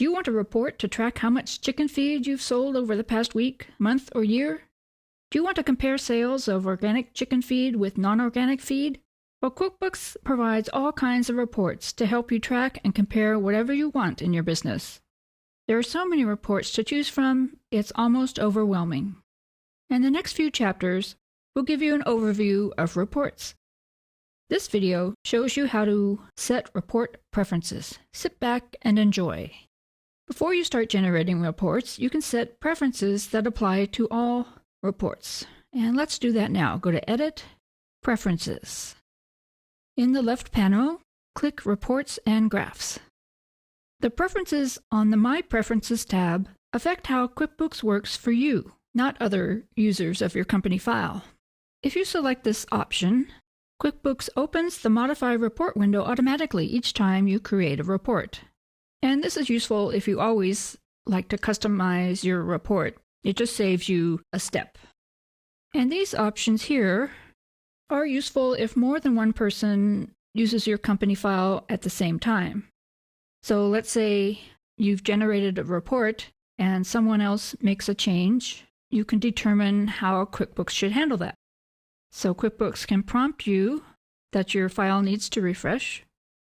Do you want a report to track how much chicken feed you've sold over the past week, month, or year? Do you want to compare sales of organic chicken feed with non-organic feed? Well, QuickBooks provides all kinds of reports to help you track and compare whatever you want in your business. There are so many reports to choose from, it's almost overwhelming. In the next few chapters, we'll give you an overview of reports. This video shows you how to set report preferences. Sit back and enjoy. Before you start generating reports, you can set preferences that apply to all reports. And let's do that now. Go to Edit, Preferences. In the left panel, click Reports and Graphs. The preferences on the My Preferences tab affect how QuickBooks works for you, not other users of your company file. If you select this option, QuickBooks opens the Modify Report window automatically each time you create a report. And this is useful if you always like to customize your report. It just saves you a step. And these options here are useful if more than one person uses your company file at the same time. So let's say you've generated a report and someone else makes a change. You can determine how QuickBooks should handle that. So QuickBooks can prompt you that your file needs to refresh.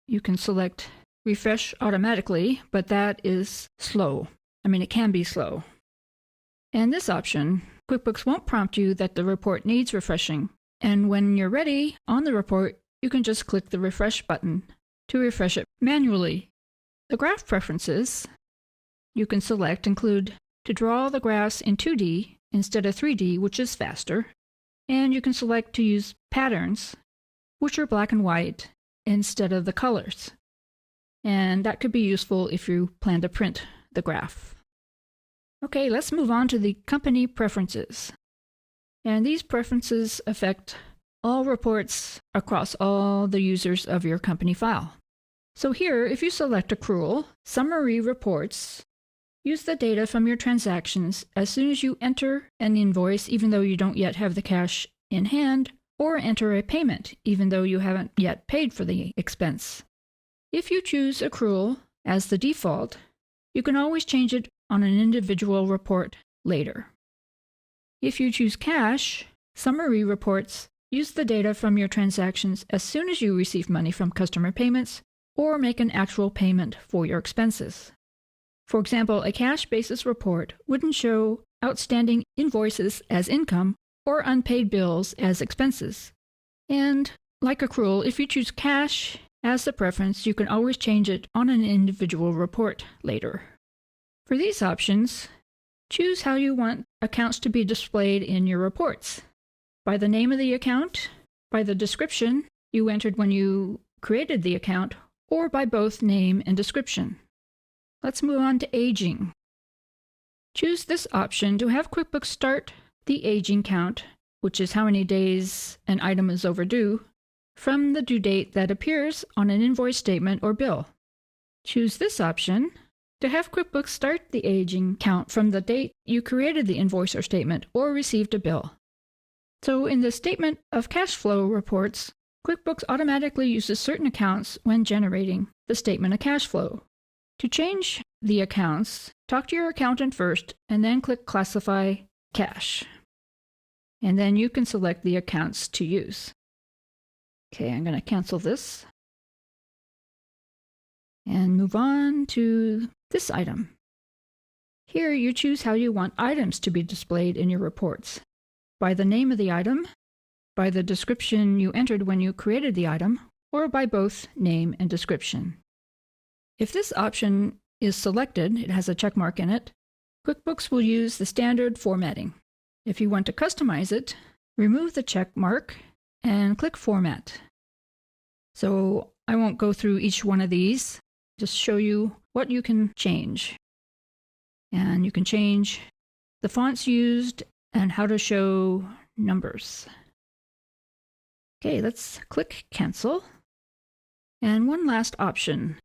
You can select Refresh Automatically, but that is slow. It can be slow. And this option, QuickBooks won't prompt you that the report needs refreshing. And when you're ready on the report, you can just click the Refresh button to refresh it manually. The graph preferences you can select include to draw the graphs in 2D instead of 3D, which is faster. And you can select to use patterns, which are black and white, instead of the colors. And that could be useful if you plan to print the graph. Okay, let's move on to the company preferences. And these preferences affect all reports across all the users of your company file. So here, if you select Accrual, Summary Reports use the data from your transactions as soon as you enter an invoice, even though you don't yet have the cash in hand, or enter a payment, even though you haven't yet paid for the expense. If you choose Accrual as the default, you can always change it on an individual report later. If you choose Cash, Summary Reports use the data from your transactions as soon as you receive money from customer payments or make an actual payment for your expenses. For example, a cash basis report wouldn't show outstanding invoices as income or unpaid bills as expenses. And like Accrual, if you choose Cash as the preference, you can always change it on an individual report later. For these options, choose how you want accounts to be displayed in your reports. By the name of the account, by the description you entered when you created the account, or by both name and description. Let's move on to aging. Choose this option to have QuickBooks start the aging count, which is how many days an item is overdue, from the due date that appears on an invoice statement or bill. Choose this option to have QuickBooks start the aging count from the date you created the invoice or statement or received a bill. So in the Statement of Cash Flow reports, QuickBooks automatically uses certain accounts when generating the Statement of Cash Flow. To change the accounts, talk to your accountant first and then click Classify Cash. And then you can select the accounts to use. Okay, I'm going to cancel this and move on to this item. Here you choose how you want items to be displayed in your reports. By the name of the item, by the description you entered when you created the item, or by both name and description. If this option is selected, it has a check mark in it, QuickBooks will use the standard formatting. If you want to customize it, remove the check mark and click Format. So I won't go through each one of these, just show you what you can change. And you can change the fonts used and how to show numbers. Okay, let's click Cancel. And one last option.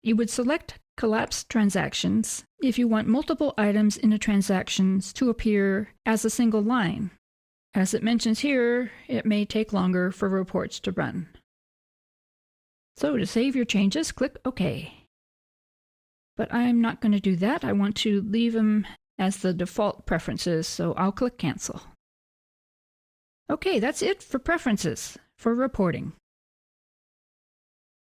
You would select Collapse Transactions if you want multiple items in a transaction to appear as a single line. As it mentions here, it may take longer for reports to run. So to save your changes, click OK. but I'm not going to do that. I want to leave them as the default preferences, so I'll click Cancel. Okay, that's it for preferences for reporting.